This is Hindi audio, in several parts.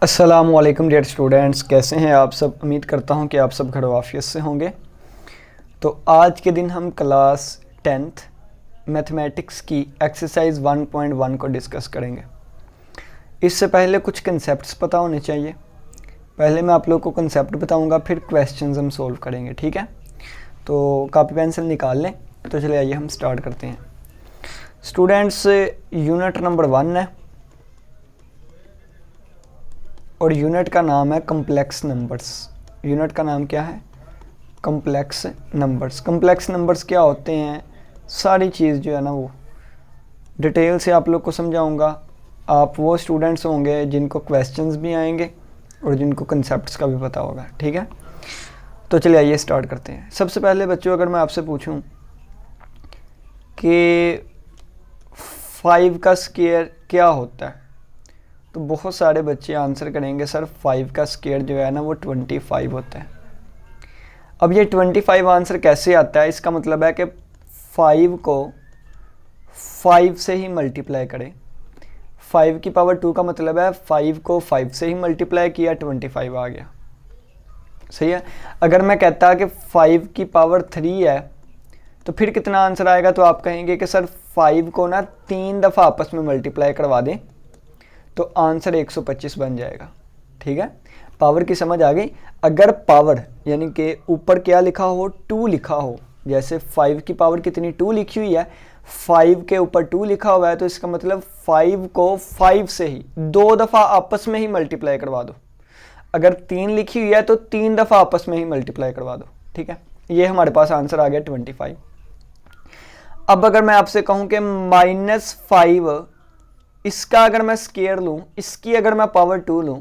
अस्सलामुअलैकुम डियर स्टूडेंट्स, कैसे हैं आप सब। उम्मीद करता हूं कि आप सब घर वाफियत से होंगे। तो आज के दिन हम क्लास 10th मैथमेटिक्स की एक्सरसाइज 1.1 को डिस्कस करेंगे। इससे पहले कुछ कंसेप्ट्स पता होने चाहिए। पहले मैं आप लोग को कंसेप्ट बताऊंगा, फिर क्वेश्चंस हम सोल्व करेंगे, ठीक है। तो कॉपी पेंसिल निकाल लें। तो चलिए आइए हम स्टार्ट करते हैं। स्टूडेंट्स, यूनिट नंबर 1 है और यूनिट का नाम है कम्प्लेक्स नंबर्स। यूनिट का नाम क्या है? Complex numbers. कम्प्लेक्स नंबर्स क्या होते हैं, सारी चीज़ जो है ना वो डिटेल से आप लोग को समझाऊंगा। आप वो स्टूडेंट्स होंगे जिनको क्वेश्चंस भी आएंगे और जिनको कंसेप्ट्स का भी पता होगा, ठीक है। तो चलिए आइए स्टार्ट करते हैं। सबसे पहले बच्चों, अगर मैं आपसे पूछूं कि 5 का स्क्वायर क्या होता है, तो बहुत सारे बच्चे आंसर करेंगे सर 5 का स्क्वायर जो है ना वो 25 होता है। अब ये 25 आंसर कैसे आता है? इसका मतलब है कि 5 को 5 से ही मल्टीप्लाई करें। 5 की पावर 2 का मतलब है 5 को 5 से ही मल्टीप्लाई किया, 25 आ गया। सही है। अगर मैं कहता कि 5 की पावर 3 है तो फिर कितना आंसर आएगा? तो आप कहेंगे कि सर 5 को ना 3 दफ़ा आपस में मल्टीप्लाई करवा दें तो आंसर 125 बन जाएगा, ठीक है। पावर की समझ आ गई। अगर पावर यानी कि ऊपर क्या लिखा हो, 2 लिखा हो, जैसे 5 की पावर कितनी 2 लिखी हुई है, 5 के ऊपर 2 लिखा हुआ है, तो इसका मतलब 5 को 5 से ही 2 दफ़ा आपस में ही मल्टीप्लाई करवा दो। अगर 3 लिखी हुई है तो 3 दफ़ा आपस में ही मल्टीप्लाई करवा दो, ठीक है। ये हमारे पास आंसर आ गया 25। अब अगर मैं आपसे कहूं कि -5, इसका अगर मैं स्क्वायर लूं, इसकी अगर मैं पावर 2 लूं,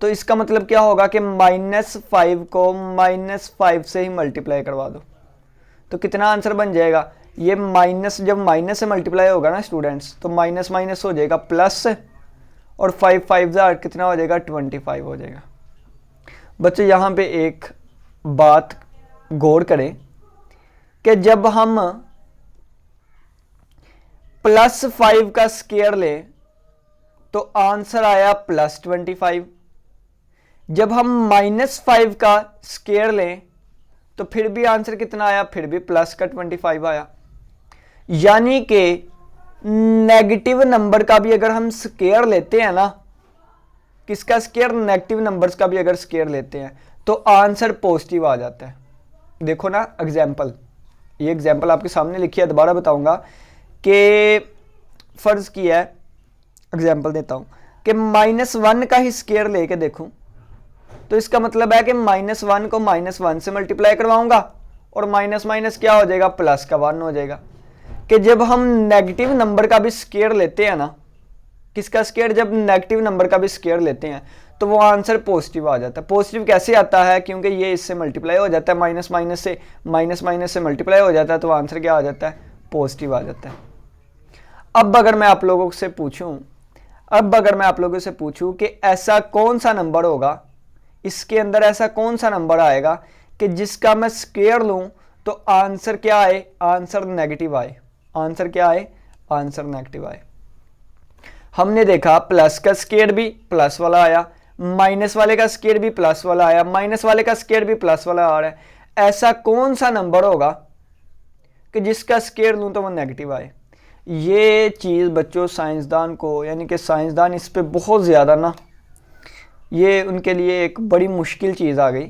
तो इसका मतलब क्या होगा कि -5 को -5 से ही मल्टीप्लाई करवा दो। तो कितना आंसर बन जाएगा? ये माइनस, जब माइनस से मल्टीप्लाई होगा ना स्टूडेंट्स, तो माइनस माइनस हो जाएगा प्लस, और 5 5 कितना हो जाएगा? 25 हो जाएगा। बच्चों यहाँ पे एक बात गौर करें कि जब हम +5 का स्क्वायर लें तो आंसर आया +25। जब हम -5 का स्क्वायर लें तो फिर भी आंसर कितना आया? फिर भी प्लस का 25 आया। यानी कि नेगेटिव नंबर का भी अगर हम स्क्वायर लेते हैं ना, किसका स्क्वायर? नेगेटिव नंबर्स का भी अगर स्क्वायर लेते हैं तो आंसर पॉजिटिव आ जाता है। देखो ना एग्जाम्पल, ये एग्जाम्पल आपके सामने लिखी है, दोबारा बताऊंगा कि फर्ज किया है, एग्जाम्पल देता हूं कि -1 का ही स्क्वायर लेके देखूं, तो इसका मतलब है कि -1 को -1 से मल्टीप्लाई करवाऊंगा और माइनस माइनस क्या हो जाएगा? प्लस का 1 हो जाएगा। कि जब हम नेगेटिव नंबर का भी स्क्वायर लेते हैं ना, किसका स्क्वायर? जब नेगेटिव नंबर का भी स्क्वायर लेते हैं तो वो आंसर पॉजिटिव आ जाता है। पॉजिटिव कैसे आता है? क्योंकि ये इससे मल्टीप्लाई हो जाता है, माइनस माइनस से मल्टीप्लाई हो जाता है, तो आंसर क्या आ जाता है? पॉजिटिव आ जाता है। अब अगर मैं आप लोगों से पूछूं कि ऐसा कौन सा नंबर होगा, इसके अंदर ऐसा कौन सा नंबर आएगा कि जिसका मैं स्क्वायर लूं तो आंसर क्या आए? आंसर नेगेटिव आए। आंसर क्या आए? आंसर नेगेटिव आए। हमने देखा प्लस का स्क्वायर भी प्लस वाला आया, माइनस वाले का स्क्वायर भी प्लस वाला आया, माइनस वाले का स्क्वायर भी प्लस वाला आ रहा है। ऐसा कौन सा नंबर होगा कि जिसका स्क्वायर लूं तो वो नेगेटिव आए? ये चीज़ बच्चों साइंसदान को, यानी कि साइंसदान इस पे बहुत ज़्यादा ना, ये उनके लिए एक बड़ी मुश्किल चीज़ आ गई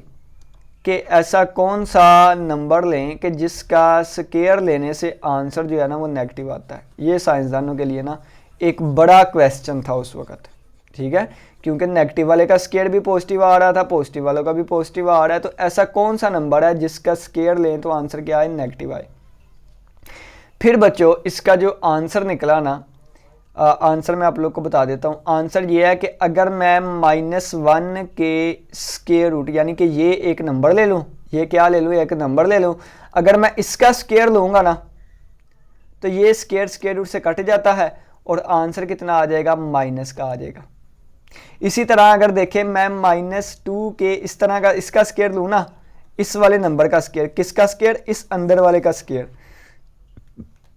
कि ऐसा कौन सा नंबर लें कि जिसका स्क्वायर लेने से आंसर जो है ना वो नेगेटिव आता है। ये साइंसदानों के लिए ना एक बड़ा क्वेश्चन था उस वक़्त, ठीक है। क्योंकि नेगेटिव वाले का स्क्वायर भी पॉजिटिव आ रहा था, पॉजिटिव वालों का भी पॉजिटिव आ रहा है, तो ऐसा कौन सा नंबर है जिसका स्क्वायर लें तो आंसर क्या आए? नेगेटिव आए। फिर बच्चों इसका जो आंसर निकला ना, आंसर मैं आप लोग को बता देता हूँ। आंसर ये है कि अगर मैं -1 के स्क्वायर रूट, यानी कि ये एक नंबर ले लूँ, ये क्या ले लूँ? एक नंबर ले लूँ। अगर मैं इसका स्क्वायर लूँगा ना तो ये स्क्वायर रूट से कट जाता है और आंसर कितना आ जाएगा? माइनस का आ जाएगा। इसी तरह अगर देखें मैं -2 के इस तरह का इसका स्क्वायर लूँ ना, इस वाले नंबर का स्क्वायर, किसका स्क्वायर? इस अंदर वाले का स्क्वायर,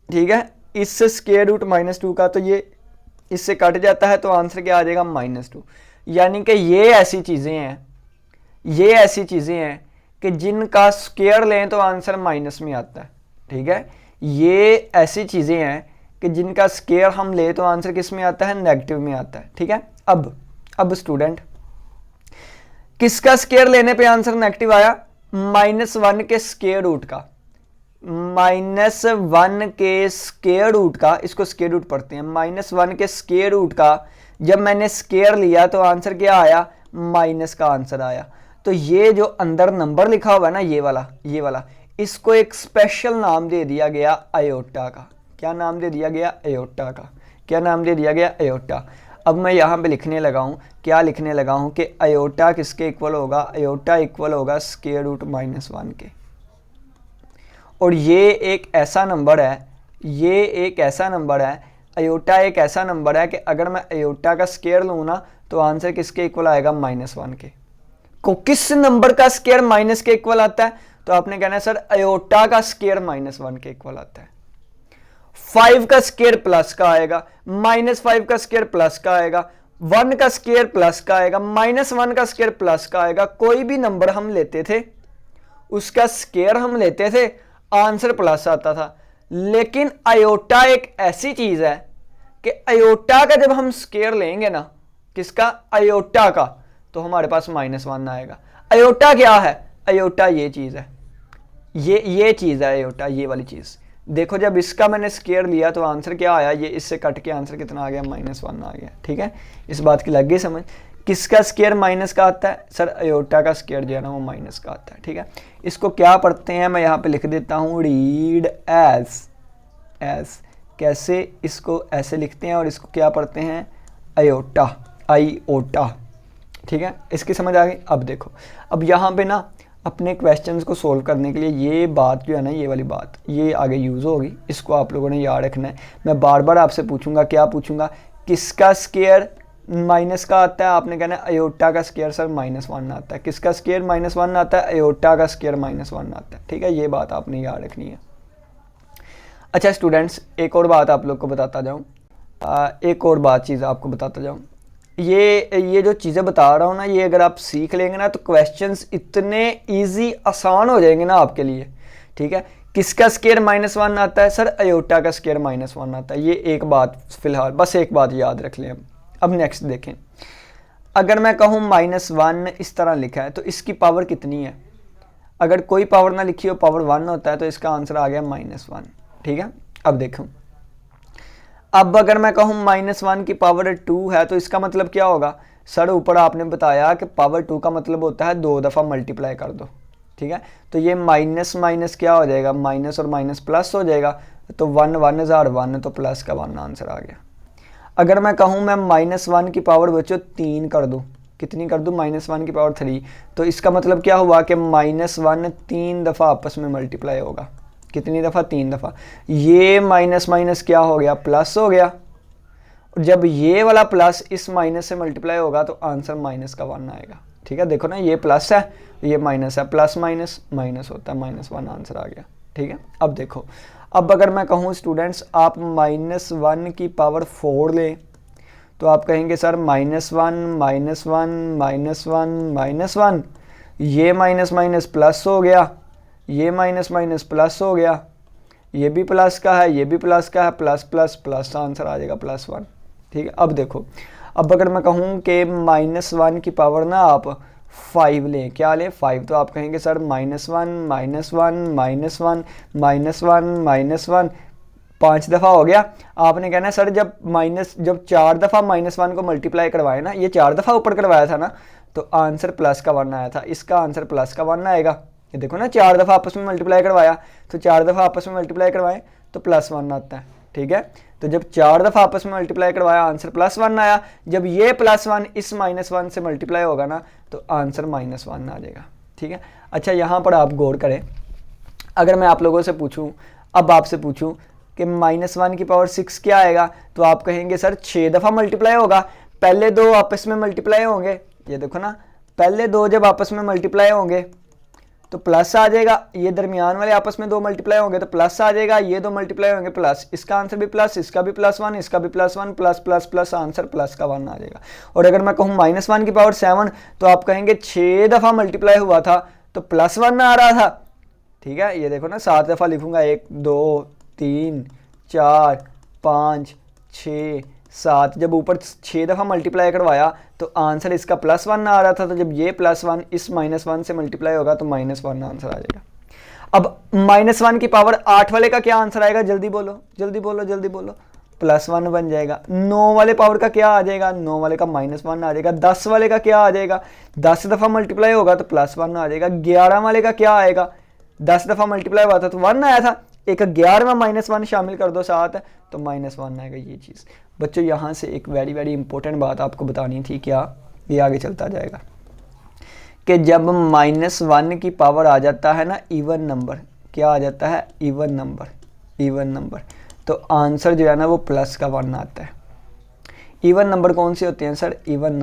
ठीक है। इससे स्क्वायर रूट -2 का, तो ये इससे कट जाता है तो आंसर क्या आ जाएगा? -2। यानी कि ये ऐसी चीज़ें हैं कि जिनका स्क्वायर लें तो आंसर माइनस में आता है। ठीक है, ये ऐसी चीज़ें हैं कि जिनका स्क्वायर हम ले तो आंसर किस में आता है, नेगेटिव में आता है। ठीक है, अब स्टूडेंट किसका स्क्वायर लेने पे आंसर नेगेटिव आया, -1 के स्क्वायर रूट का, -1 के स्क्वायर रूट का, इसको स्क्वायर रूट पढ़ते हैं, -1 के स्क्वायर रूट का जब मैंने स्क्वायर लिया तो आंसर क्या आया, माइनस का आंसर आया। तो ये जो अंदर नंबर लिखा हुआ है ना, ये वाला इसको एक स्पेशल नाम दे दिया गया आयोटा का। क्या नाम दे दिया गया, आयोटा का। क्या नाम दे दिया गया, आयोटा। अब मैं यहाँ पे लिखने लगा हूँ, क्या लिखने लगा हूँ कि आयोटा किसके इक्वल होगा, आयोटा इक्वल होगा स्क्वायर रूट -1 के। और ये एक ऐसा नंबर है, आयोटा एक ऐसा नंबर है कि अगर मैं आयोटा का स्क्वायर लूँ ना तो आंसर किसके इक्वल आएगा, -1 के। को किस नंबर का स्क्वायर माइनस के इक्वल आता है, तो आपने कहना है सर आयोटा का स्क्वायर -1 के इक्वल आता है। 5 का स्क्वायर प्लस का आएगा, -5 का स्क्वायर प्लस का आएगा, 1 का स्क्वायर प्लस का आएगा, -1 का स्क्वायर प्लस का आएगा। कोई भी नंबर हम लेते थे उसका स्क्वायर हम लेते थे, आंसर प्लस आता था। लेकिन आयोटा एक ऐसी चीज है कि आयोटा का जब हम स्क्वायर लेंगे ना, किसका, आयोटा का, तो हमारे पास -1 आएगा। आयोटा क्या है, आयोटा ये चीज है, ये चीज है आयोटा, ये वाली चीज। देखो जब इसका मैंने स्क्वायर लिया तो आंसर क्या आया, ये इससे कट के आंसर कितना आ गया, -1 आ गया। ठीक है, इस बात की लग गई समझ। किसका स्क्वायर माइनस का आता है, सर आयोटा का स्क्वायर जो है ना वो माइनस का आता है। ठीक है, इसको क्या पढ़ते हैं, मैं यहाँ पे लिख देता हूँ, रीड एज। कैसे, इसको ऐसे लिखते हैं और इसको क्या पढ़ते हैं, आयोटा, आईओटा। ठीक है, इसकी समझ आ गई। अब देखो, अब यहाँ पे ना अपने क्वेश्चंस को सोल्व करने के लिए ये बात जो है ना, ये वाली बात ये आगे यूज़ होगी, इसको आप लोगों ने याद रखना है। मैं बार बार आपसे पूछूंगा, क्या पूछूंगा, किसका स्क्वायर माइनस का आता है, आपने कहना है आयोटा का स्क्वायर सर -1 आता है। किसका स्क्वायर -1 आता है, आयोटा का स्क्वायर -1 आता है। ठीक है, ये बात आपने याद रखनी है। अच्छा स्टूडेंट्स, एक और बात आप लोग को बताता जाऊँ, चीज़ आपको बताता जाऊँ। ये जो चीज़ें बता रहा हूँ ना, ये अगर आप सीख लेंगे ना तो क्वेश्चंस इतने इजी आसान हो जाएंगे ना आपके लिए। ठीक है, किसका स्क्वायर -1 आता है, सर आयोटा का स्क्वायर -1 आता है। ये एक बात फिलहाल, बस एक बात याद रख लें। अब नेक्स्ट देखें, अगर मैं कहूँ -1 इस तरह लिखा है तो इसकी पावर कितनी है, अगर कोई पावर ना लिखी हो, पावर 1 होता है, तो इसका आंसर आ गया -1। ठीक है, अब देखो, अब अगर मैं कहूँ -1 की पावर 2 है तो इसका मतलब क्या होगा, सर ऊपर आपने बताया कि पावर 2 का मतलब होता है 2 दफ़ा मल्टीप्लाई कर दो। ठीक है, तो ये माइनस माइनस क्या हो जाएगा, माइनस और माइनस प्लस हो जाएगा, तो 1 1000 1, तो प्लस का 1 आंसर आ गया। अगर मैं कहूँ मैं -1 की पावर बच्चों 3 कर दूँ, कितनी कर दूँ, -1 की पावर 3, तो इसका मतलब क्या हुआ कि -1 3 दफ़ा आपस में मल्टीप्लाई होगा। कितनी दफ़ा, 3 दफ़ा। ये माइनस माइनस क्या हो गया, प्लस हो गया। और जब ये वाला प्लस इस माइनस से मल्टीप्लाई होगा तो आंसर माइनस का 1 आएगा। ठीक है, देखो ना, ये प्लस है, ये माइनस है, प्लस माइनस माइनस होता है, -1 आंसर आ गया। ठीक है, अब देखो, अब अगर मैं कहूँ स्टूडेंट्स आप -1 की पावर 4 लें तो आप कहेंगे सर -1 ये माइनस माइनस प्लस हो गया, ये माइनस माइनस प्लस हो गया, ये भी प्लस का है, ये भी प्लस का है, प्लस प्लस प्लस आंसर आ जाएगा +1। ठीक है, अब देखो, अब अगर मैं कहूँ कि -1 की पावर ना आप 5 लें, क्या लें, 5, तो आप कहेंगे सर -1 5 दफ़ा हो गया। आपने कहना है सर जब 4 दफ़ा -1 को मल्टीप्लाई करवाए ना, ये 4 दफ़ा ऊपर करवाया था ना, तो आंसर प्लस का 1 आया था, इसका आंसर प्लस का 1 आएगा। ये देखो ना, 4 दफ़ा आपस में मल्टीप्लाई करवाया, तो 4 दफ़ा आपस में मल्टीप्लाई करवाएं तो +1 आता है। ठीक है, तो जब 4 दफ़ा आपस में मल्टीप्लाई करवाया आंसर +1 आया, जब ये +1 इस -1 से मल्टीप्लाई होगा ना तो आंसर -1 आ जाएगा। ठीक है, अच्छा यहाँ पर आप गौर करें, अगर मैं आप लोगों से पूछूं, अब आपसे पूछूं कि -1 की पावर 6 क्या आएगा, तो आप कहेंगे सर 6 दफ़ा मल्टीप्लाई होगा, पहले 2 आपस में मल्टीप्लाई होंगे, ये देखो ना, पहले 2 जब आपस में मल्टीप्लाई होंगे तो प्लस आ जाएगा, ये दरमियान वाले आपस में 2 मल्टीप्लाई होंगे तो प्लस आ जाएगा, ये 2 मल्टीप्लाई होंगे प्लस, इसका आंसर भी प्लस, इसका भी +1, इसका भी +1, plus plus plus answer plus का 1 आ जाएगा। और अगर मैं कहूँ -1 की पावर 7 तो आप कहेंगे 6 दफ़ा मल्टीप्लाई हुआ था तो +1 आ रहा था। ठीक है, ये देखो ना 7 दफ़ा लिखूंगा, 1 2 3 4 5 6 7, जब ऊपर 6 दफ़ा मल्टीप्लाई करवाया तो आंसर इसका +1 आ रहा था, तो जब ये +1 इस -1 से मल्टीप्लाई होगा तो -1 आंसर आ जाएगा। अब -1 की पावर 8 वाले का क्या आंसर आएगा, जल्दी बोलो जल्दी बोलो जल्दी बोलो, +1 बन जाएगा। 9 वाले पावर का क्या आ जाएगा, 9 वाले का -1 आ जाएगा। 10 वाले का क्या आ जाएगा, 10 दफ़ा मल्टीप्लाई होगा तो +1 आ जाएगा। 11 वाले का क्या आएगा, 10 दफ़ा मल्टीप्लाई हुआ था तो 1 आया था, एक 11वां -1 शामिल कर दो साथ तो -1 आएगा। ये चीज़ बच्चों यहाँ से एक वेरी वेरी इंपॉर्टेंट बात आपको बतानी थी, क्या ये आगे चलता जाएगा कि जब -1 की पावर आ जाता है ना इवन नंबर, क्या आ जाता है इवन नंबर, तो आंसर जो है ना वो प्लस का 1 आता है। इवन नंबर कौन से होते हैं सर, इवन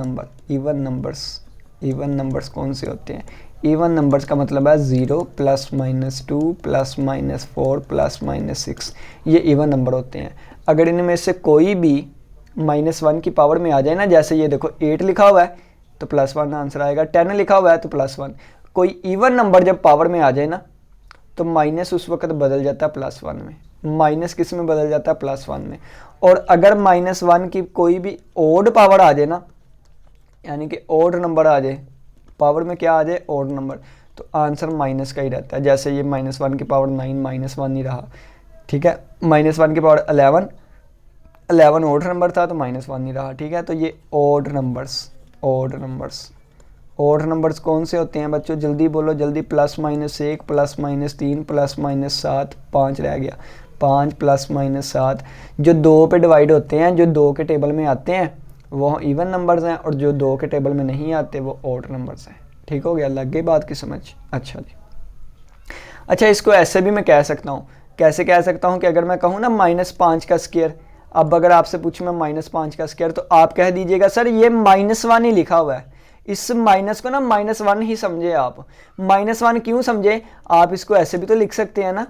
नंबर्स कौन से होते हैं, इवन नंबर्स का मतलब है 0 +-2 +-4 +-6, ये इवन नंबर होते हैं। अगर इनमें से कोई भी -1 की पावर में आ जाए ना, जैसे ये देखो 8 लिखा हुआ है तो +1 आंसर आएगा, 10 लिखा हुआ है तो +1। कोई इवन नंबर जब पावर में आ जाए ना तो माइनस उस वक्त बदल जाता है +1 में, माइनस किस में बदल जाता है +1 में। और अगर -1 की कोई भी ओड पावर आ जाए ना, यानी कि ओड नंबर आ जाए, पावर में क्या आ जाए ओड नंबर, तो आंसर माइनस का ही रहता है। जैसे ये -1 की पावर 9 -1 ही रहा, ठीक है, -1 की पावर 11 ओड नंबर था तो -1 ही रहा, ठीक है। तो ये ओड नंबर्स कौन से होते हैं बच्चों, जल्दी बोलो जल्दी, +-1 +-3 +-7, 5 रह गया, 5 +-7 जो 2 पे डिवाइड होते हैं, जो 2 के टेबल में आते हैं वो इवन नंबर्स हैं, और जो 2 के टेबल में नहीं आते वो ऑड नंबर्स हैं। ठीक हो गया, लग गई बात की समझ। अच्छा जी, अच्छा इसको ऐसे भी मैं कह सकता हूँ, कैसे कह सकता हूँ कि अगर मैं कहूँ ना -5 का स्क्वायर, अब अगर आपसे पूछूँ मैं -5 का स्क्वायर तो आप कह दीजिएगा सर ये -1 ही लिखा हुआ है, इस माइनस को ना -1 ही समझे आप। -1 क्यों समझे, आप इसको ऐसे भी तो लिख सकते हैं ना,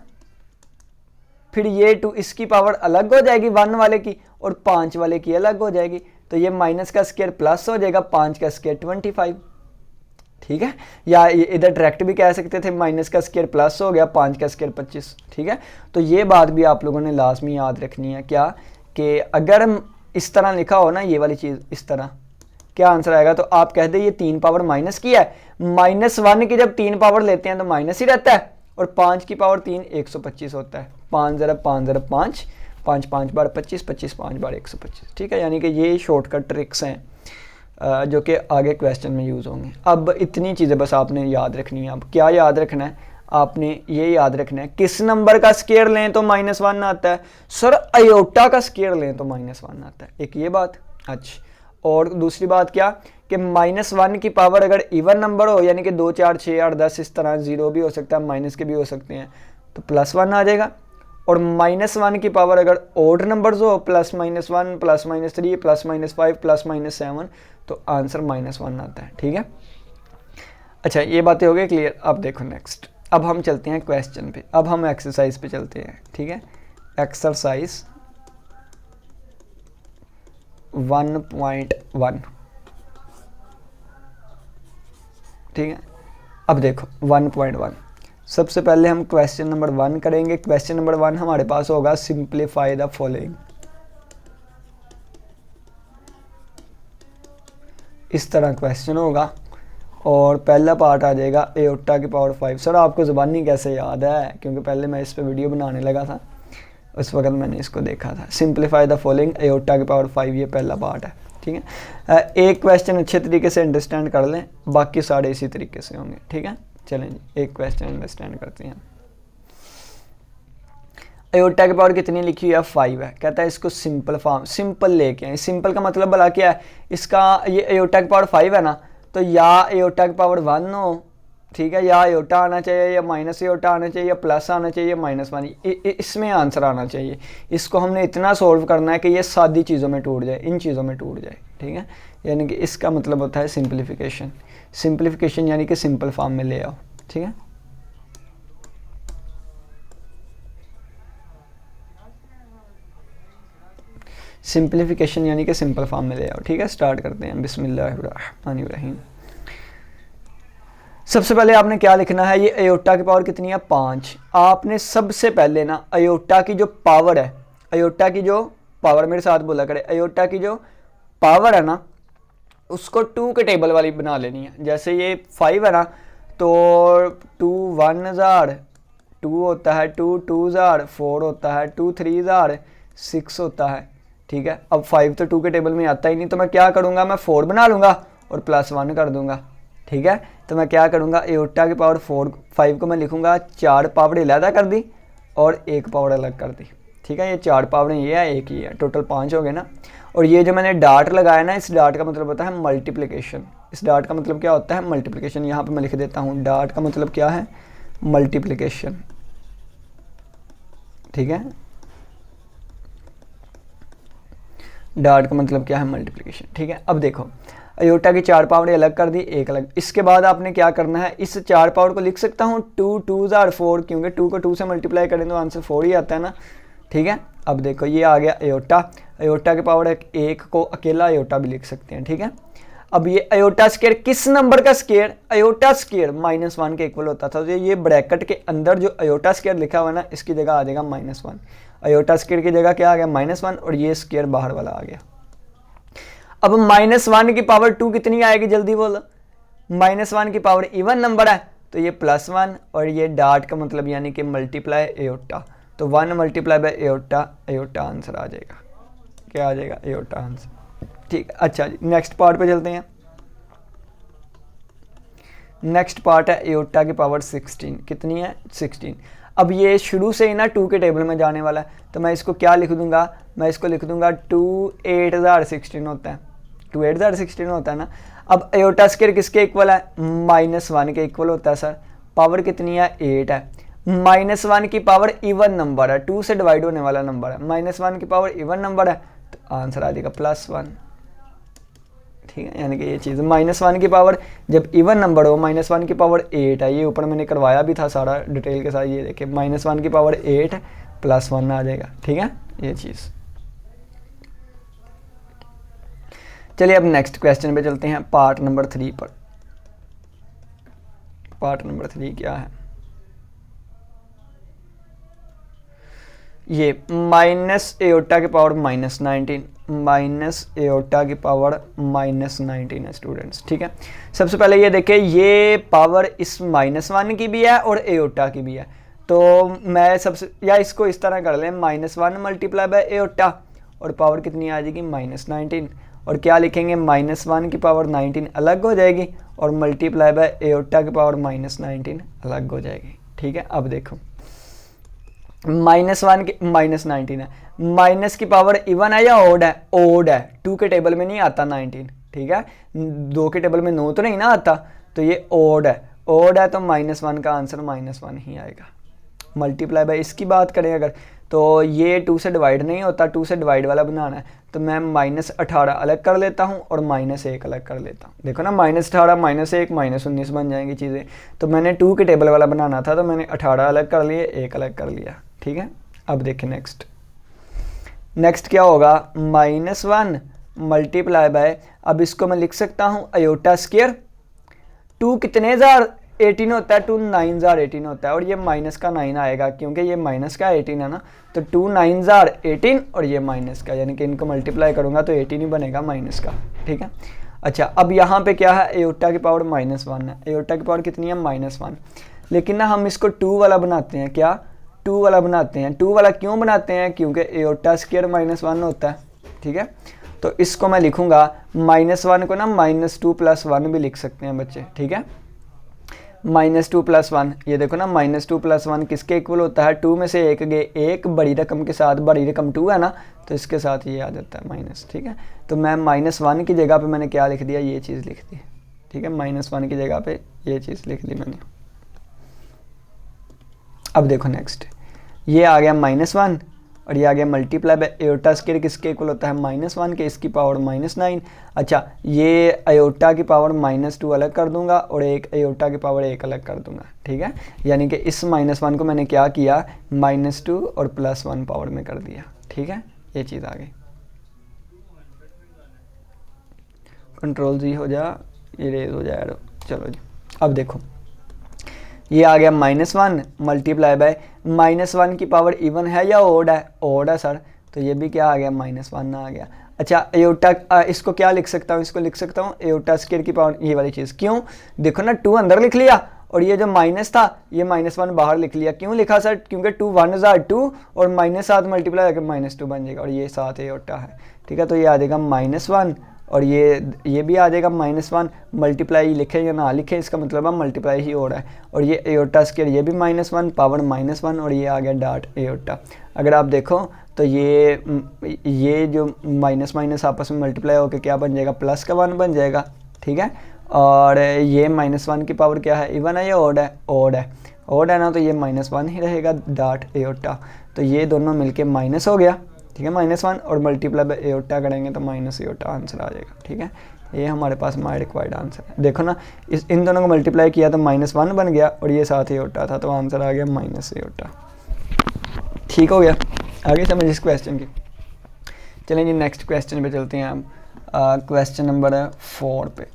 फिर ये 2 इसकी पावर अलग हो जाएगी 1 वाले की और 5 वाले की अलग हो जाएगी, तो ये माइनस का स्क्वायर प्लस हो जाएगा, 5 का स्क्वायर 25, ठीक है। या इधर डायरेक्ट भी कह सकते थे माइनस का स्क्वायर प्लस हो गया, 5 का स्क्वायर 25, ठीक है। तो ये बात भी आप लोगों ने लाजमी याद रखनी है, क्या कि अगर इस तरह लिखा हो ना ये वाली चीज़ इस तरह, क्या आंसर आएगा, तो आप कह दे ये 3 पावर माइनस की है, -1 की जब 3 पावर लेते हैं तो माइनस ही रहता है, और 5 की पावर 3 125 होता है, 5 ज़रा 5 ज़रा 5, 5 5 बार 25, 25 5 बार 125, ठीक है। यानी कि ये शॉर्टकट ट्रिक्स हैं जो कि आगे क्वेश्चन में यूज़ होंगे। अब इतनी चीज़ें बस आपने याद रखनी है। अब क्या याद रखना है, आपने ये याद रखना है किस नंबर का स्क्वायर लें तो -1 आता है, सर आयोटा का स्क्वायर लें तो -1 आता है, एक ये बात। अच्छा, और दूसरी बात क्या कि -1 की पावर अगर इवन नंबर हो, यानी कि 2 4 6 8 10 इस तरह, 0 भी हो सकता है, माइनस के भी हो सकते हैं, तो +1 आ जाएगा। और -1 की पावर अगर ऑड नंबर्स हो, +-1 +-3 +-5 +-7, तो आंसर -1 आता है, ठीक है। अच्छा ये बातें हो गई क्लियर। अब देखो नेक्स्ट, अब हम चलते हैं क्वेश्चन पे, अब हम एक्सरसाइज पे चलते हैं, ठीक है। एक्सरसाइज 1.1, ठीक है। अब देखो 1.1, सबसे पहले हम क्वेश्चन नंबर 1 करेंगे। क्वेश्चन नंबर 1 हमारे पास होगा सिंप्लीफाई द फॉलोइंग, इस तरह क्वेश्चन होगा, और पहला पार्ट आ जाएगा एओटा की पावर 5। सर आपको ज़बानी कैसे याद है, क्योंकि पहले मैं इस पे वीडियो बनाने लगा था उस वक्त मैंने इसको देखा था। सिंप्लीफाई द फॉलोइंग एओटा की पावर 5, ये पहला पार्ट है, ठीक है। एक क्वेश्चन अच्छे तरीके से अंडरस्टैंड कर लें, बाकी सारे इसी तरीके से होंगे, ठीक है। चलें जी, एक क्वेश्चन अंडरस्टैंड करते हैं। एओटा की पावर कितनी लिखी हुई है, 5 है। कहता है इसको सिंपल फॉर्म, सिंपल लेके आए। सिंपल का मतलब भला क्या है, इसका ये एओटा की पावर 5 है ना, तो या एओटा की पावर 1 हो, ठीक है, या एओटा आना चाहिए, या माइनस एओटा आना चाहिए, या प्लस आना चाहिए, -1, इसमें आंसर आना चाहिए। इसको हमने इतना सोल्व करना है कि ये सादी चीज़ों में टूट जाए, इन चीज़ों में टूट जाए, ठीक है। यानी कि इसका मतलब होता है सिंप्लीफिकेशन। सिंप्लीफिकेशन यानी कि सिंपल फॉर्म में ले आओ, ठीक है। सिंप्लीफिकेशन यानी कि सिंपल फॉर्म में ले आओ। ठीक है, स्टार्ट करते हैं। बिस्मिल्लाहिर्रहमानिर्रहीम। सबसे पहले आपने क्या लिखना है, ये अयोटा की पावर कितनी है 5। आपने सबसे पहले ना अयोटा की जो पावर है, अयोटा की जो पावर, मेरे साथ बोला करे, अयोटा की जो पावर है ना उसको 2 के टेबल वाली बना लेनी है। जैसे ये 5 है ना, तो 2 1 जार 2 होता है, 2 2 जार 4 होता है, 2 3 जार 6 होता है। ठीक है, अब 5 तो 2 के टेबल में आता ही नहीं, तो मैं क्या करूँगा, मैं 4 बना लूँगा और +1 कर दूँगा। ठीक है, तो मैं क्या करूँगा, अयोटा की पावर 5 को मैं लिखूँगा 4 पावर अलग कर दी और 1 पावर अलग कर दी। ठीक है, ये 4 पावर ये है, 1 ही है, टोटल 5 हो गए ना। और ये जो मैंने डार्ट लगाया ना, इस डार्ट का मतलब होता है मल्टीप्लिकेशन। इस डार्ट का मतलब क्या होता है, मल्टीप्लिकेशन। यहाँ पे मैं लिख देता हूँ, डार्ट का मतलब क्या है, मल्टीप्लिकेशन। ठीक है, डार्ट का मतलब क्या है, मल्टीप्लिकेशन। ठीक है, अब देखो अयोटा की 4 पावर अलग कर दी, 1 अलग। इसके बाद आपने क्या करना है, इस 4 पावर को लिख सकता हूँ 2 2 जार 4, क्योंकि 2 को 2 से मल्टीप्लाई करें तो आंसर 4 ही आता है ना। ठीक है, अब देखो ये आ गया अयोटा। अयोटा की पावर 1 को अकेला अयोटा भी लिख सकते हैं। ठीक है, अब ये अयोटा स्क्वायर किस नंबर का स्क्वायर, अयोटा स्क्वायर -1 के इक्वल होता था। तो ये ब्रैकेट के अंदर जो अयोटा स्क्वायर लिखा हुआ है ना, इसकी जगह आ जाएगा -1। अयोटा स्क्वायर की जगह क्या आ गया, -1, और ये स्क्वायर बाहर वाला आ गया। अब -1 की पावर 2 कितनी आएगी, जल्दी बोलो। -1 की पावर इवन नंबर है तो ये +1, और ये डार्ट का मतलब यानी कि मल्टीप्लाई अयोटा, तो 1 multiply by iota, iota answer आ जाएगा। क्या आ जाएगा, अयोटा आंसर। ठीक, अच्छा जी, नेक्स्ट पार्ट पे चलते हैं। नेक्स्ट पार्ट है अयोटा की पावर 16। कितनी है, 16। अब ये शुरू से ही ना 2 के टेबल में जाने वाला है, तो मैं इसको क्या लिख दूंगा, मैं इसको लिख दूंगा 2 8 जार 16 होता है, 2 8 जार 16 होता है ना। अब अयोटा स्क्वायर किसके इक्वल है, -1 के इक्वल होता है सर। पावर कितनी है, 8 है। -1 की पावर इवन नंबर है, 2 से डिवाइड होने वाला नंबर है। -1 की पावर इवन नंबर है तो आंसर आ जाएगा +1। ठीक है, यानी कि ये चीज़ -1 की पावर जब इवन नंबर हो, -1 की पावर 8 है, ये ऊपर मैंने करवाया भी था सारा डिटेल के साथ। ये देखिए -1 की पावर 8 है, +1 आ जाएगा। ठीक है, ये चीज़। चलिए अब नेक्स्ट क्वेश्चन पे चलते हैं, पार्ट नंबर 3 पर। पार्ट नंबर 3 क्या है, ये माइनस एयोटा की पावर -19, माइनस एयोटा की पावर -19 है स्टूडेंट्स। ठीक है, सबसे पहले ये देखें, ये पावर इस -1 की भी है और एयोटा की भी है। तो मैं सबसे, या इसको इस तरह कर लें, -1 मल्टीप्लाई बाय एयोटा, और पावर कितनी आ जाएगी, -19। और क्या लिखेंगे, -1 की पावर 19 अलग हो जाएगी और मल्टीप्लाई बाय एयोटा की पावर -19 अलग हो जाएगी। ठीक है, अब देखो -1 की -19 है, माइनस की पावर इवन है या ओड है, ओड है। 2 के टेबल में नहीं आता 19। ठीक है, 2 के टेबल में 9 तो नहीं ना आता, तो ये ओड है, ओड है तो -1 का आंसर -1 ही आएगा। मल्टीप्लाई बाय इसकी बात करें अगर, तो ये 2 से डिवाइड नहीं होता, 2 से डिवाइड वाला बनाना है, तो मैं -18 अलग कर लेता हूँ और -1 अलग कर लेता हूँ। देखो ना, -18 -1 -19 बन जाएंगी चीज़ें। तो मैंने 2 के टेबल वाला बनाना था, तो मैंने 18 अलग कर लिए, 1 अलग कर लिया। ठीक है, अब देखें नेक्स्ट क्या होगा, -1 मल्टीप्लाई बाय, अब इसको मैं लिख सकता हूँ अयोटा स्क्वायर। 2 कितने जार 18 होता है, 2 9 जार 18 होता है, और ये माइनस का 9 आएगा क्योंकि ये माइनस का 18 है ना। तो 2 9 जार 18 और ये माइनस का, यानी कि इनको मल्टीप्लाई करूँगा तो 18 ही बनेगा माइनस का। ठीक है, अच्छा अब यहाँ पे क्या है, अयोटा की पावर -1 है, अयोटा की पावर कितनी है, -1। लेकिन ना हम इसको 2 वाला बनाते हैं, क्या 2 वाला बनाते हैं। 2 वाला क्यों बनाते हैं, क्योंकि एयोटा स्क्वायर -1 होता है। ठीक है, तो इसको मैं लिखूंगा -1 को ना -2 + 1 भी लिख सकते हैं बच्चे। ठीक है, -2 + 1, ये देखो ना -2 + 1 किसके इक्वल होता है, 2 में से 1 गए, एक बड़ी रकम के साथ, बड़ी रकम 2 है ना, तो इसके साथ ये आ जाता है माइनस। ठीक है, तो मैं -1 की जगह पे मैंने क्या लिख दिया, ये चीज़ लिख दी। ठीक है, -1 की जगह पे ये चीज़ लिख दी मैंने। अब देखो नेक्स्ट, ये आ गया -1 और ये आ गया मल्टीप्लाई बाय एयोटा स्क्वायर किसके इक्वल होता है, -1 के, इसकी पावर -9। अच्छा, ये अयोटा की पावर -2 अलग कर दूंगा और एक अयोटा की पावर 1 अलग कर दूंगा। ठीक है, यानी कि इस -1 को मैंने क्या किया, -2 और +1 पावर में कर दिया। ठीक है, ये चीज़ आ गई। कंट्रोल जी हो जा, ये रेज हो जाए। चलो जी, अब देखो ये आ गया -1 मल्टीप्लाई बाय -1 की पावर इवन है या ओड है? ओड है सर, तो ये भी क्या आ गया -1 आ गया। अच्छा एयोटा, इसको क्या लिख सकता हूँ? इसको लिख सकता हूँ एयोटा स्क्वायर की पावर, ये वाली चीज़। क्यों? देखो ना 2 अंदर लिख लिया और ये जो माइनस था ये -1 बाहर लिख लिया। क्यों लिखा सर? क्योंकि 2 1 = 2 और -7 मल्टीप्लाई करके -2 बन जाएगा और ये 7 एयोटा है। ठीक है, तो ये आ जाएगा -1 और ये भी आ जाएगा -1। मल्टीप्लाई लिखे या ना लिखे इसका मतलब है मल्टीप्लाई ही हो रहा है। और ये एयोटा स्क्वायर ये भी -1 पावर -1 और ये आ गया डॉट एयोटा। अगर आप देखो तो ये जो माइनस माइनस आपस में मल्टीप्लाई होकर क्या बन जाएगा? प्लस का 1 बन जाएगा। ठीक है, और ये -1 की पावर क्या है? इवन है या ओड है? ओड है। ओड है ना, तो ये -1 ही रहेगा डॉट एयोटा। तो ये दोनों मिलके माइनस हो गया। ठीक है, -1 और मल्टीप्लाई बाय एयोटा करेंगे तो माइनस एयोटा आंसर आ जाएगा। ठीक है, ये हमारे पास हमारा रिक्वायर्ड आंसर है। देखो ना, इन दोनों को मल्टीप्लाई किया तो -1 बन गया और ये 7 एयोटा था, तो आंसर आ गया माइनस एयोटा। ठीक हो गया, आगे समझ इस क्वेश्चन की। चलें जी नेक्स्ट क्वेश्चन पे चलते हैं हम। क्वेश्चन नंबर 4 पे,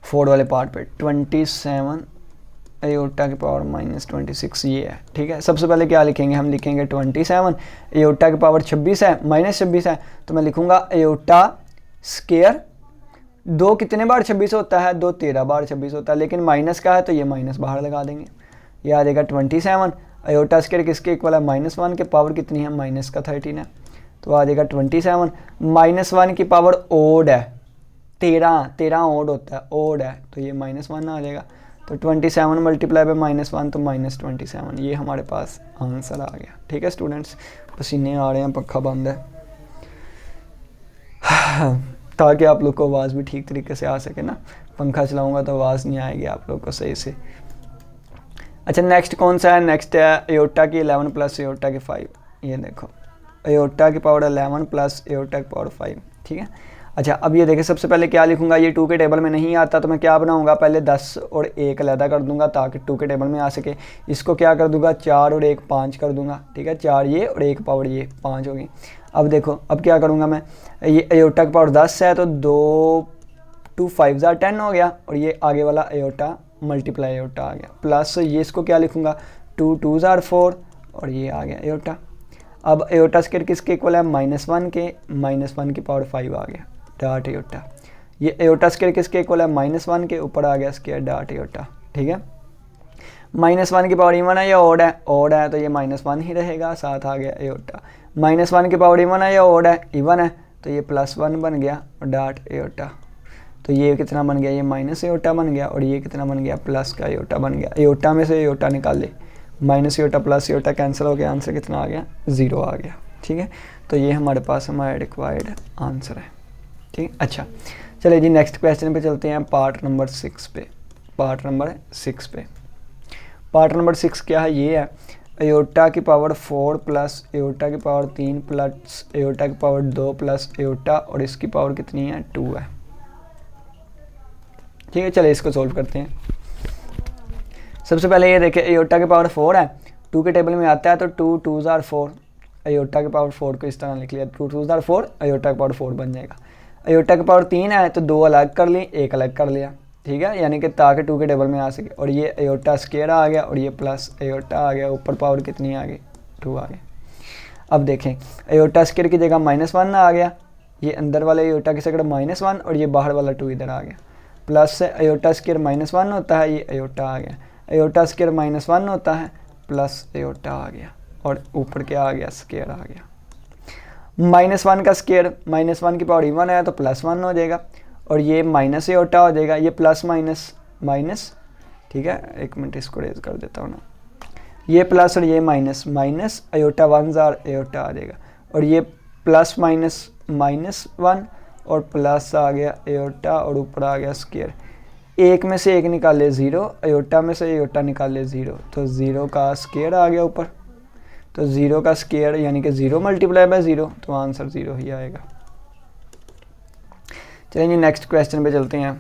4 वाले पार्ट पे 27 एयोटा की पावर -26 ये है। ठीक है, सबसे पहले क्या लिखेंगे? हम लिखेंगे 27 एयोटा की पावर 26 है, -26 है, तो मैं लिखूंगा एयोटा स्क्वायर। 2 कितने बार 26 होता है? 2 13 बार 26 होता है, लेकिन माइनस का है तो ये माइनस बाहर लगा देंगे। ये आ जाएगा 27 एयोटा स्क्वायर किसके इक्वल है? -1 के। पावर कितनी है? माइनस का 13 है, तो आ जाएगा 27। -1 की पावर ओड है, 13 ओड होता है, ओड है, तो ये -1 आ जाएगा। तो 27 मल्टीप्लाई बाय -1 तो -27, ये हमारे पास आंसर आ गया। ठीक है स्टूडेंट्स, पसीने आ रहे हैं, पंखा बंद है ताकि आप लोग को आवाज़ भी ठीक तरीके से आ सके ना। पंखा चलाऊंगा तो आवाज़ नहीं आएगी आप लोग को सही से। अच्छा नेक्स्ट कौन सा है? नेक्स्ट है एयोटा की 11 प्लस एयोटा की 5। ये देखो एयोटा की पावर 11 प्लस एयोटा की पावर 5। ठीक है, अच्छा अब ये देखिए सबसे पहले क्या लिखूंगा? ये 2 के टेबल में नहीं आता तो मैं क्या बनाऊंगा? पहले 10 और 1 अलहदा कर दूंगा ताकि 2 के टेबल में आ सके। इसको क्या कर दूंगा? 4 और 1 5 कर दूंगा। ठीक है, 4 ये और 1 पावर ये 5 होगी। अब देखो अब क्या करूँगा मैं? ये एयोटा की पावर 10 है तो 2 2 5 ज़ा 10 हो गया और ये आगे वाला एयोटा मल्टीप्लाई एयोटा आ गया। प्लस ये इसको क्या लिखूंगा? 2 2 ज़ा 4 और ये आ गया एयोटा। अब एयोटा स्क्वायर किसके इक्वल है? -1 के, -1 की पावर 5 आ गया डॉट एयोटा। ये एयोटा स्क्वायर किसके इक्वल है? -1 के, ऊपर आ गया स्क्वायर डॉट एयोटा। ठीक है, -1 की पावर इवन है या ओड है? ओड है, तो ये -1 ही रहेगा, साथ आ गया एयोटा। -1 की पावर इवन है या ओड है? इवन है, तो ये +1 बन गया डॉट एयोटा। तो ये कितना बन गया? ये माइनस एयोटा बन गया और ये कितना बन गया? प्लस का एयोटा बन गया। एयोटा में से एयोटा निकाल ले, minus aorta plus aorta cancel हो गया, आंसर कितना आ गया? 0 आ गया। ठीक है, तो ये हमारे पास हमारा रिक्वायर्ड आंसर है। ठीक, अच्छा चलिए जी नेक्स्ट क्वेश्चन पे चलते हैं, पार्ट नंबर 6 पे। पार्ट नंबर 6 क्या है? ये है एयोटा की पावर 4 प्लस एयोटा की पावर 3 प्लस एयोटा की पावर 2 प्लस एयोटा और इसकी पावर कितनी है? 2 है। ठीक है, चलिए इसको सोल्व करते हैं। सबसे पहले ये देखिए एयोटा की पावर 4 है, 2 के टेबल में आता है तो 2 2 ज़ा 4, एयोटा की पावर 4 को इस तरह लिख लिया, 2 2 ज़ा 4 एयोटा की पावर 4 बन जाएगा। एयोटा की पावर 3 है तो 2 अलग कर ली, 1 अलग कर लिया। ठीक है, यानी कि ताकि 2 के टेबल में आ सके। और ये एयोटा स्क्वायर आ गया और ये प्लस एयोटा आ गया, ऊपर पावर कितनी आ गई? 2 आ गई। अब देखें एयोटा स्क्वायर की जगह -1 आ गया, ये अंदर वाले एयोटा की जगह -1 और ये बाहर वाला 2 इधर आ गया। प्लस से एयोटा स्क्वायर -1 होता है, ये एयोटा आ गया। एयोटा स्क्वायर -1 होता है, प्लस एयोटा आ गया और ऊपर क्या आ गया? स्क्वायर आ गया। -1 का स्क्वायर, -1 की पावर इवन है तो +1 हो जाएगा और ये माइनस एयोटा हो जाएगा, ये प्लस माइनस माइनस। ठीक है, एक मिनट इसको रेज कर देता हूँ ना। ये प्लस और ये माइनस, माइनस एयोटा 1 ज़ार एयोटा आ जाएगा और ये प्लस माइनस -1 और प्लस आ गया एयोटा और ऊपर आ गया स्क्वायर। एक में से एक निकाले 0, एयोटा में से एयोटा निकाले 0, तो 0 का स्क्वायर आ गया ऊपर। तो 0 का स्क्वायर यानी कि 0 मल्टीप्लाई बाय 0, तो आंसर 0 ही आएगा। चलिए नेक्स्ट क्वेश्चन पे चलते हैं।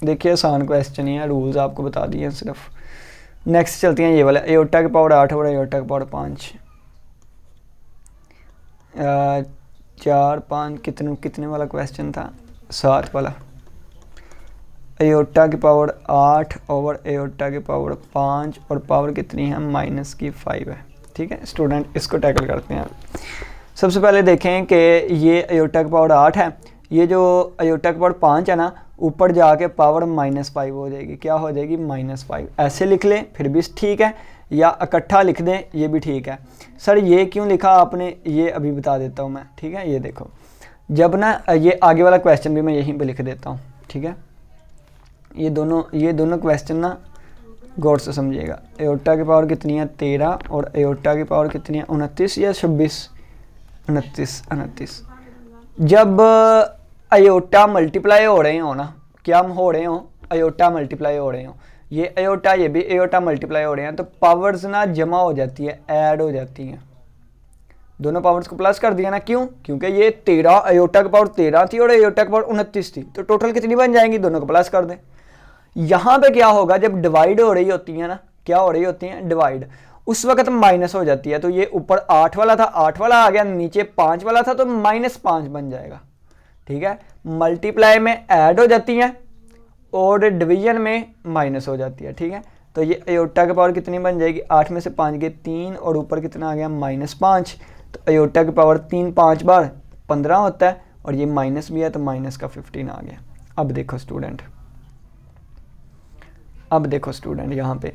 देखिए आसान क्वेश्चन ही है, रूल्स आपको बता दिए हैं सिर्फ। नेक्स्ट चलते हैं ये वाला, एयोटा की पावर 8 और एयोटा की पावर 5। 4 5 कितने वाला क्वेश्चन था, 7 वाला। एयोटा की पावर 8 ओवर एयोटा की पावर 5 और पावर कितनी है, -5 है। ठीक है स्टूडेंट, इसको टैकल करते हैं। सबसे पहले देखें कि ये एयोटा की पावर 8 है, ये जो एयोटा की पावर 5 है ना, ऊपर जाके पावर -5 हो जाएगी। क्या हो जाएगी, -5। ऐसे लिख लें फिर भी ठीक है, या इकट्ठा लिख दें ये भी ठीक है। सर ये क्यों लिखा आपने, ये अभी बता देता हूँ मैं। ठीक है, ये देखो, जब ना ये आगे वाला क्वेश्चन भी मैं यहीं पे लिख देता हूँ। ठीक है, ये दोनों क्वेश्चन ना गौर से समझिएगा। एयोटा की पावर कितनी है, 13, और एयोटा की पावर कितनी है, 29 या 26, 29। जब अयोटा मल्टीप्लाई हो रहे हो ना, क्या हम हो रहे हो, अयोटा मल्टीप्लाई हो रहे हो, ये अयोटा ये भी अयोटा मल्टीप्लाई हो रहे हैं, तो पावर्स ना जमा हो जाती है, ऐड हो जाती हैं। दोनों पावर्स को प्लस कर दिया ना, क्यों, क्योंकि ये 13 अयोटा की पावर 13 थी और अयोटा की पावर 29 थी, तो टोटल कितनी बन जाएंगी, दोनों को प्लस कर दें। यहाँ पे क्या होगा, जब डिवाइड हो रही होती है ना, क्या हो रही होती है, डिवाइड, उस वक्त माइनस हो जाती है। तो ये ऊपर 8 वाला था, 8 वाला आ गया, नीचे 5 वाला था, तो -5 बन जाएगा। ठीक है, मल्टीप्लाई में ऐड हो जाती है और डिवीजन में माइनस हो जाती है। ठीक है, तो ये अयोटा की पावर कितनी बन जाएगी, 8 में से 5 गए 3, और ऊपर कितना आ गया, -5। तो अयोटा की पावर 3 5 बार 15 होता है, और ये माइनस भी है तो माइनस का 15 आ गया। अब देखो स्टूडेंट, यहाँ पे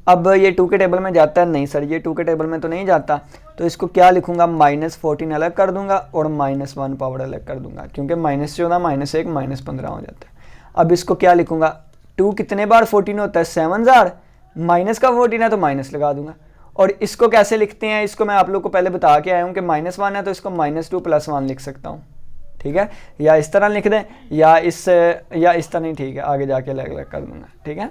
अब ये 2 के टेबल में जाता है, नहीं सर ये 2 के टेबल में तो नहीं जाता, तो इसको क्या लिखूंगा, -14 अलग कर दूंगा और -1 पावर अलग कर दूंगा, क्योंकि -14 -1 -15 हो जाता है। अब इसको क्या लिखूंगा, 2 कितने बार 14 होता है, 7 बार, माइनस का 14 है तो माइनस लगा दूंगा। और इसको कैसे लिखते हैं, इसको मैं आप लोग को पहले बता के आया हूँ कि -1 है तो इसको -2 + 1 लिख सकता हूँ। ठीक है, या इस तरह लिख दें, या इस तरह नहीं, ठीक है, आगे जाके अलग अलग कर दूंगा। ठीक है,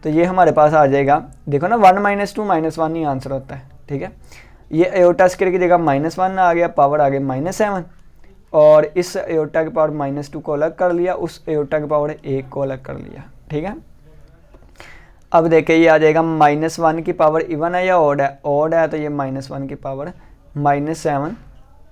तो ये हमारे पास आ जाएगा, देखो ना 1 - 2 -1 ही आंसर होता है। ठीक है, ये एयोटा स्क्वायर की जगह -1 आ गया, पावर आ गई -7, और इस एयोटा की पावर -2 को अलग कर लिया, उस एयोटा की पावर 1 को अलग कर लिया। ठीक है, अब देखें ये आ जाएगा, -1 की पावर इवन है या ऑड है, ऑड है तो ये -1 की पावर -7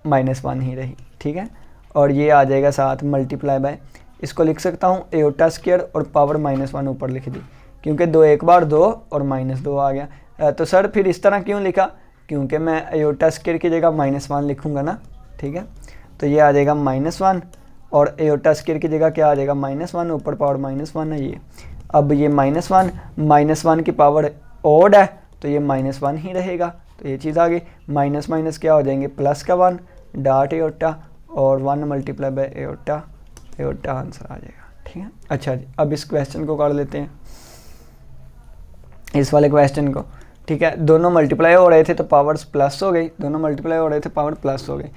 -1 ही रही। ठीक है, और ये आ जाएगा साथ मल्टीप्लाई बाय, इसको लिख सकता हूँ एयोटा स्क्वायर और पावर -1 ऊपर लिख दी, क्योंकि 2 एक बार 2 और -2 आ गया। तो सर फिर इस तरह क्यों लिखा, क्योंकि मैं एयोटा स्क्वायर की जगह -1 लिखूंगा ना। ठीक है, तो ये आ जाएगा -1, और एयोटा स्क्वायर की जगह क्या आ जाएगा, -1, ऊपर पावर -1 है ये। अब ये -1 की पावर ऑड है तो ये -1 ही रहेगा, तो ये चीज़ आ गई। माइनस माइनस क्या हो जाएंगे, प्लस का 1 डॉट एयोटा और 1 multiply by iota, iota answer आ जाएगा। ठीक है, अच्छा जी, अब इस क्वेश्चन को कर लेते हैं, इस वाले क्वेश्चन को। ठीक है, दोनों मल्टीप्लाई हो रहे थे तो पावर्स प्लस हो गई, दोनों मल्टीप्लाई हो रहे थे पावर प्लस हो गई।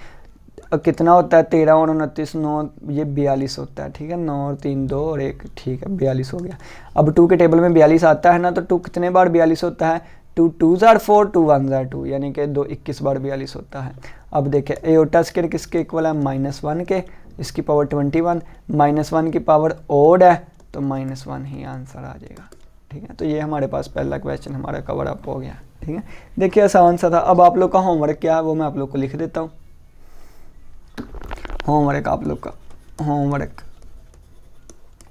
अब कितना होता है, 13 और 29 9, ये 42 होता है। ठीक है, 9 और 3 2 और 1, ठीक है 42 हो गया। अब 2 के टेबल में 42 आता है ना, तो 2 कितने बार 42 होता है, 2 2s are 4, 2 1s are 2, यानी कि 2 21 बार 42 होता है। अब देखें एयोटा स्क्वायर किसके इक्वल है, -1 के, इसकी पावर 21, -1 की पावर ऑड है तो -1 ही आंसर आ जाएगा। ठीक है, तो ये हमारे पास पहला क्वेश्चन हमारा कवर अप हो गया। ठीक है, देखिए आसान सा था। अब आप लोग का होमवर्क क्या है वो मैं आप लोग को लिख देता हूँ। होमवर्क आप लोग का, होमवर्क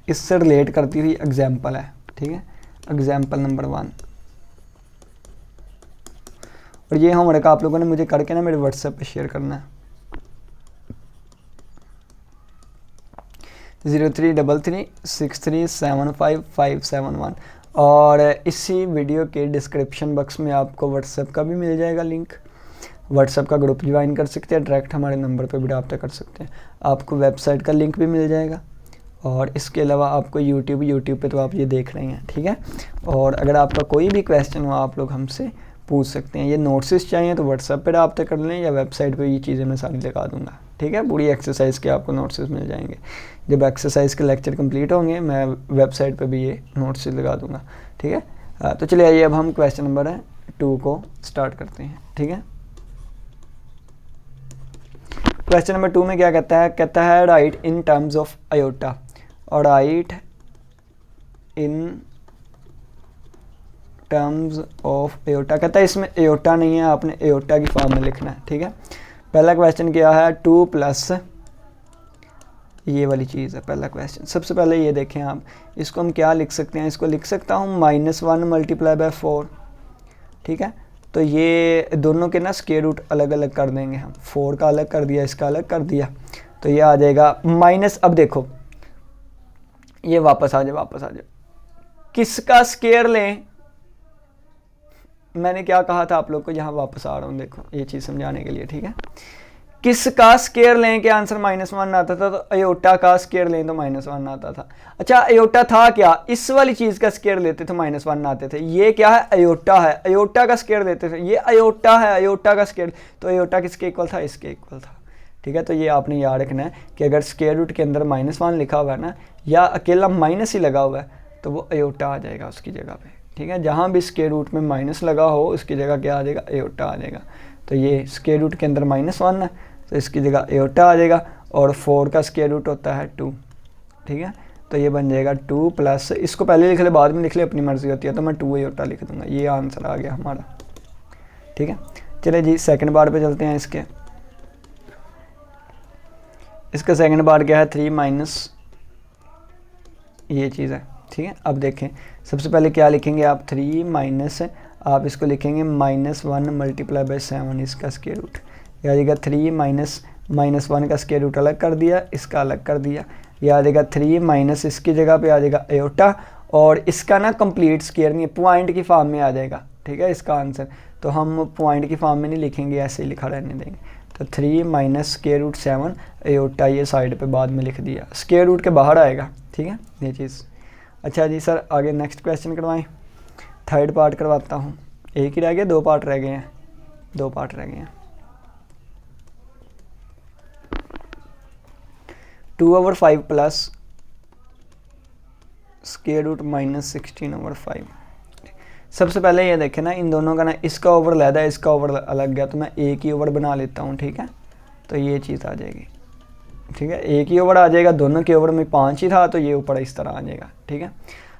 इससे रिलेट करती हुई एग्जाम्पल है। ठीक है, एग्जाम्पल नंबर 1, और ये होमवर्क आप लोगों ने मुझे करके ना मेरे व्हाट्सएप पे शेयर करना है, 033363755571। और इसी वीडियो के डिस्क्रिप्शन बॉक्स में आपको व्हाट्सएप का भी मिल जाएगा लिंक, व्हाट्सएप का ग्रुप ज्वाइन कर सकते हैं, डायरेक्ट हमारे नंबर पे भी रब्ता कर सकते हैं। आपको वेबसाइट का लिंक भी मिल जाएगा, और इसके अलावा आपको यूट्यूब पे तो आप ये देख रहे हैं। ठीक है, और अगर आपका कोई भी क्वेश्चन हो आप लोग हमसे पूछ सकते हैं। ये नोट्स चाहिए तो व्हाट्सएप पे रब्ता कर लें, या वेबसाइट पे ये चीज़ें मैं सारी लगा दूंगा। ठीक है, पूरी एक्सरसाइज के आपको नोट्स मिल जाएंगे। जब एक्सरसाइज के लेक्चर कंप्लीट होंगे मैं वेबसाइट पे भी ये नोट्स लगा दूंगा। ठीक है, तो चलिए आइए अब हम क्वेश्चन नंबर 2 को स्टार्ट करते हैं। ठीक है, क्वेश्चन नंबर 2 में क्या कहता है right in terms of iota, और right in terms of iota. कहता है इसमें एयोटा नहीं है, आपने एयोटा की फॉर्म में लिखना है। ठीक है, पहला क्वेश्चन क्या है, 2 प्लस ये वाली चीज़ है पहला क्वेश्चन। सबसे पहले ये देखें आप, इसको हम क्या लिख सकते हैं, इसको लिख सकता हूँ -1 मल्टीप्लाई बाय 4, ठीक है। तो ये दोनों के ना स्क्वायर रूट अलग अलग कर देंगे हम, 4 का अलग कर दिया, इसका अलग कर दिया, तो ये आ जाएगा माइनस। अब देखो ये वापस आ जाए, किसका स्क्वायर लें, मैंने क्या कहा था आप लोग को, यहाँ वापस आ रहा हूँ, देखो ये चीज़ समझाने के लिए, ठीक है। किसका स्क्वायर लें कि आंसर -1 आता था, तो अयोटा का स्क्वायर लें तो -1 आता था। अच्छा अयोटा था क्या, इस वाली चीज़ का स्क्वायर लेते थे -1 आते थे। ये क्या है, अयोटा है, अयोटा का स्क्वायर लेते थे, ये अयोटा है, अयोटा का स्क्वायर, तो अयोटा किसके इक्वल था, इसके इक्वल था, ठीक है। तो ये आपने याद रखना है कि अगर स्क्वायर रूट के अंदर -1 लिखा हुआ है ना, या अकेला माइनस ही लगा हुआ है, तो वो अयोटा आ जाएगा उसकी जगह पे, ठीक है। जहाँ भी स्क्वायर रूट में माइनस लगा हो उसकी जगह क्या आ जाएगा, अयोटा आ जाएगा। तो ये स्क्वायर रूट के अंदर -1 है, तो इसकी जगह अयोटा आ जाएगा, और 4 का स्क्वायर रूट होता है 2, ठीक है। तो ये बन जाएगा 2 प्लस, इसको पहले लिख ले बाद में लिख ले, अपनी मर्जी होती है, तो मैं 2 अयोटा लिख दूंगा, ये आंसर आ गया हमारा, ठीक है। चलिए जी सेकंड पार्ट पे चलते हैं। इसका सेकंड पार्ट क्या है, 3 माइनस ये चीज़ है, ठीक है। अब देखें सबसे पहले क्या लिखेंगे आप, 3 माइनस, आप इसको लिखेंगे -1 मल्टीप्लाई बाय 7, इसका स्क्वायर रूट आ जाएगा 3 माइनस -1 का स्क्वायर रूट अलग कर दिया, इसका अलग कर दिया, ये आ जाएगा 3 माइनस, इसकी जगह पे आ जाएगा अयोटा, और इसका ना कंप्लीट स्क्वायर नहीं है, पॉइंट की फॉर्म में आ जाएगा, ठीक है इसका आंसर। तो हम पॉइंट की फॉर्म में नहीं लिखेंगे, ऐसे ही लिखा रहने देंगे। तो 3 माइनस स्क्वायर रूट 7 अयोटा, ये साइड पे बाद में लिख दिया, स्क्वायर रूट के बाहर आएगा, ठीक है ये चीज़। अच्छा जी सर आगे नेक्स्ट क्वेश्चन करवाएं, थर्ड पार्ट करवाता हूँ, एक ही रह गया, 2 पार्ट रह गए हैं, 2 पार्ट रह गए हैं। 2/5 प्लस स्क्वायर रूट -16/5। सबसे पहले ये देखें ना, इन दोनों का ना, इसका ओवर लहदा है, इसका ओवर अलग गया, तो मैं एक ही ओवर बना लेता हूँ, ठीक है। तो ये चीज़ आ जाएगी, ठीक है, एक ही ओवर आ जाएगा, दोनों के ओवर में 5 ही था, तो ये ऊपर इस तरह आ जाएगा, ठीक है।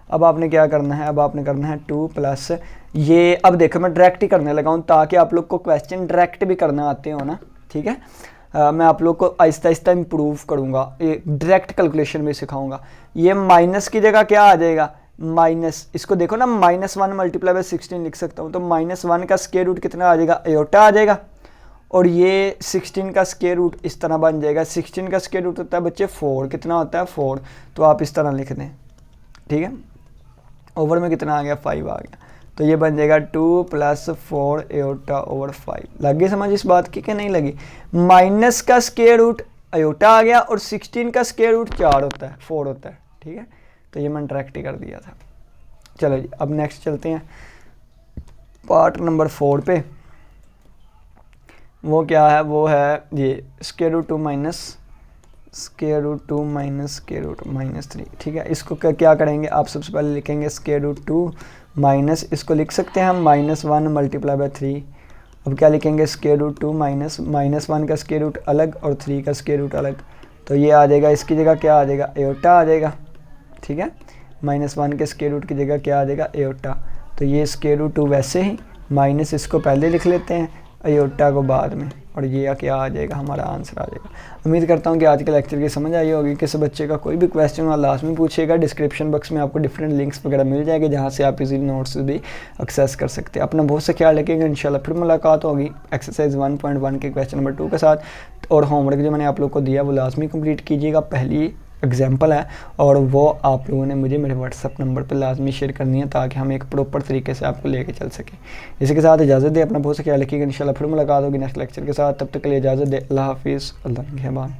अब आपने क्या करना है, अब आपने करना है 2 प्लस ये, अब देखो मैं डायरेक्ट ही करने लगा हूँ ताकि आप लोग को क्वेश्चन डायरेक्ट भी करना आते हो ना, ठीक है। मैं आप लोग को आहिस्ता आहिस्ता इम्प्रूव करूँगा, ये डायरेक्ट कैलकुलेशन भी सिखाऊंगा। ये माइनस की जगह क्या आ जाएगा, माइनस, इसको देखो ना, -1 मल्टीप्लाई बाय 16 लिख सकता हूँ, तो -1 का स्क्वायर रूट कितना आ जाएगा, अयोटा आ जाएगा, और ये 16 का स्क्वायर रूट इस तरह बन जाएगा। 16 का स्क्वायर रूट होता है बच्चे 4, कितना होता है 4, तो आप इस तरह लिख दें, ठीक है। ओवर में कितना आ गया, 5 आ गया, तो ये बन जाएगा 2 प्लस 4 अयोटा ओवर 5। लग गई समझ इस बात की कि नहीं लगी। माइनस का स्क्वायर रूट अयोटा आ गया, और 16 का स्क्वायर रूट 4 होता है, 4 होता है, ठीक है। तो ये मैंने डायरेक्ट ही कर दिया था। चलो जी अब नेक्स्ट चलते हैं पार्ट नंबर 4 पे। वो क्या है, वो है ये square root 2 minus square root 2 minus square root -3, ठीक है। इसको क्या करेंगे, आप सबसे पहले लिखेंगे स्क्वायर रूट 2 माइनस, इसको लिख सकते हैं हम -1 मल्टीप्लाई बाय 3। अब क्या लिखेंगे, स्क्वायर रूट 2 माइनस -1 का स्क्वायर रूट अलग और 3 का स्क्वायर रूट अलग, तो ये आ जाएगा, इसकी जगह क्या आ जाएगा, अयोटा आ जाएगा, ठीक है। -1 के स्क्वायर रूट की जगह क्या आ जाएगा, अयोटा। तो ये स्क्वायर रूट 2 वैसे ही, माइनस इसको पहले लिख लेते हैं, अयोटा को बाद में, और ये क्या आ जाएगा, हमारा आंसर आ जाएगा। उम्मीद करता हूँ कि आज के लेक्चर की समझ आई होगी। किसी बच्चे का कोई भी क्वेश्चन हो लास्ट में पूछेगा, डिस्क्रिप्शन बॉक्स में आपको डिफरेंट लिंक्स वगैरह मिल जाएंगे जहाँ से आप इजी नोट्स भी एक्सेस कर सकते हैं। अपना बहुत सा ख्याल रखिएगा, इंशाल्लाह फिर मुलाकात होगी एक्सरसाइज 1.1 के क्वेश्चन नंबर 2 के साथ। और होमवर्क जो मैंने आप लोग को दिया वो लाजमी कंप्लीट कीजिएगा, पहली एग्जाम्पल है, और वो आप लोगों ने मुझे मेरे व्हाट्सअप नंबर पर लाजमी शेयर करनी है ताकि हम एक प्रॉपर तरीके से आपको लेके चल सकें। इसी के साथ इजाज़त दें, अपना बहुत सा ख्याल रखिएगा, इंशाल्लाह फिर मुलाकात होगी नेक्स्ट लेक्चर के साथ। तब तक के लिए इजाज़त दें, अल्लाह हाफिज़, अल्लाह निगहबान।